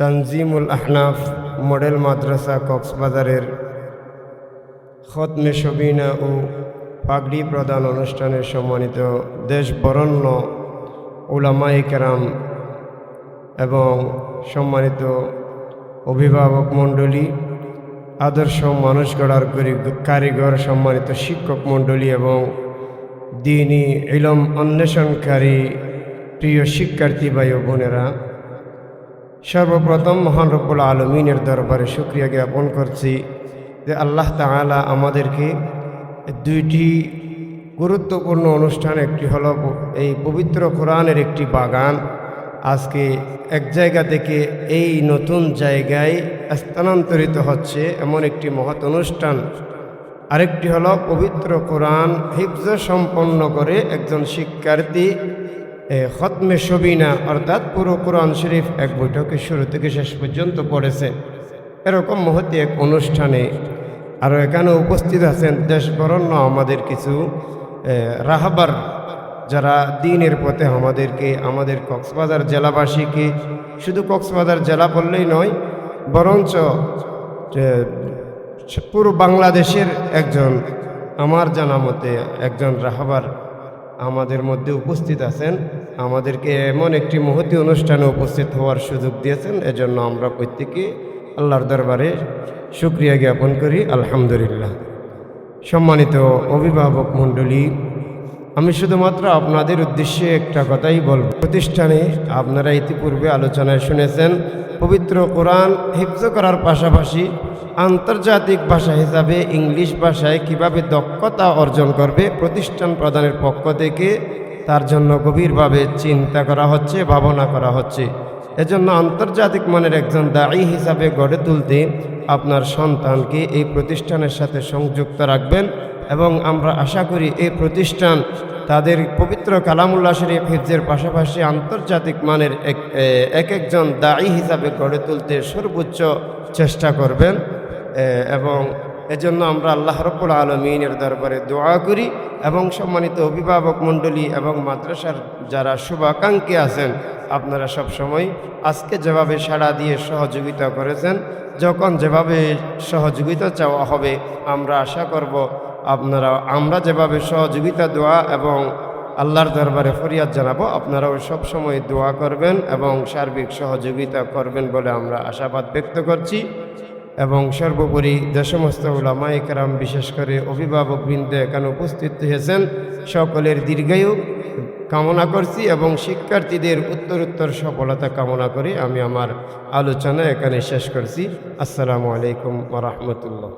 Tanjimul Ahnaf model মাদ্রাসা কক্সবাজারের খতমে শবিনা ও পাগড়ি প্রদান অনুষ্ঠানের সম্মানিত দেশ বরেণ্য উলামায়ে কেরাম এবং সম্মানিত অভিভাবক মণ্ডলী, আদর্শ মানুষ গড়ার কারিগর, সম্মানিত শিক্ষক মণ্ডলী এবং দ্বীনি ইলম অন্বেষণকারী প্রিয় শিক্ষার্থী ভাই ও বোনেরা, সর্বপ্রথম মহান রব্বুল আলমিনের দরবারে শুকরিয়া জ্ঞাপন করছি যে আল্লাহ তাআলা আমাদেরকে দুইটি গুরুত্বপূর্ণ অনুষ্ঠান, একটি হলো এই পবিত্র কোরআনের একটি বাগান, আজকে এক জায়গা থেকে এই নতুন জায়গায় স্থানান্তরিত হচ্ছে এমন একটি মহৎ অনুষ্ঠান, আরেকটি হলো পবিত্র কোরআন হিফজ সম্পন্ন করে একজন শিক্ষার্থী খতমে শবিনা অর্থাৎ পুরো কোরআন শরীফ এক বৈঠকে শুরু থেকে শেষ পর্যন্ত পড়েছে। এরকম মহতি এক অনুষ্ঠানে আরও এখানে উপস্থিত আছেন দেশ বরেণ্য আমাদের কিছু রাহবার, যারা দ্বীনের পথে আমাদের কক্সবাজার জেলাবাসীকে, শুধু কক্সবাজার জেলা বললেই নয়, বরঞ্চ পুরো বাংলাদেশের একজন, আমার জানা মতে একজন রাহবার আমাদের মধ্যে উপস্থিত আছেন, আমাদেরকে এমন একটি মহতি অনুষ্ঠানে উপস্থিত হওয়ার সুযোগ দিয়েছেন। এজন্য আমরা প্রত্যেকে আল্লাহর দরবারে শুকরিয়া জ্ঞাপন করি, আলহামদুলিল্লাহ। সম্মানিত অভিভাবক মণ্ডলী, আমি শুধুমাত্র আপনাদের উদ্দেশ্যে একটা কথাই বলব। প্রতিষ্ঠানে আপনারা ইতিপূর্বে আলোচনায় শুনেছেন পবিত্র কোরআন হিফজ করার পাশাপাশি আন্তর্জাতিক ভাষা হিসাবে ইংলিশ ভাষায় কিভাবে দক্ষতা অর্জন করবে প্রতিষ্ঠান প্রদানের পক্ষ থেকে তার জন্য গভীরভাবে চিন্তা করা হচ্ছে, ভাবনা করা হচ্ছে। এজন্য আন্তর্জাতিক মানের একজন দায়ী হিসাবে গড়ে তুলতে আপনার সন্তানকে এই প্রতিষ্ঠানের সাথে সংযুক্ত রাখবেন এবং আমরা আশা করি এই প্রতিষ্ঠান তাদের পবিত্র কালামুল্লাহ শরীফ হিফজের পাশাপাশি আন্তর্জাতিক মানের একজন দায়ী হিসাবে গড়ে তুলতে সর্বোচ্চ চেষ্টা করবেন এবং এজন্য আমরা আল্লাহ রাব্বুল আলামিনের দরবারে দোয়া করি এবং সম্মানিত অভিভাবক মণ্ডলী এবং মাদ্রাসার যারা শুভাকাঙ্ক্ষী আছেন, আপনারা সব সময় আজকে যেভাবে সাড়া দিয়ে সহযোগিতা করেছেন, যখন যেভাবে সহযোগিতা চাওয়া হবে আমরা আশা করব আমরা যেভাবে সহযোগিতা দোয়া এবং আল্লাহর দরবারে ফরিয়াদ জানাবো, আপনারাও সব সময় দোয়া করবেন এবং সার্বিক সহযোগিতা করবেন বলে আমরা আশাবাদ ব্যক্ত করছি। এবং সর্বোপরি যে সমস্ত উলামায়ে কেরাম, বিশেষ করে অভিভাবকবৃন্দ এখানে উপস্থিত হয়েছেন, সকলের দীর্ঘায়ু কামনা করছি এবং শিক্ষার্থীদের উত্তরোত্তর সফলতা কামনা করে আমি আমার আলোচনা এখানে শেষ করছি। আসসালামু আলাইকুম ওয়া রাহমাতুল্লাহ।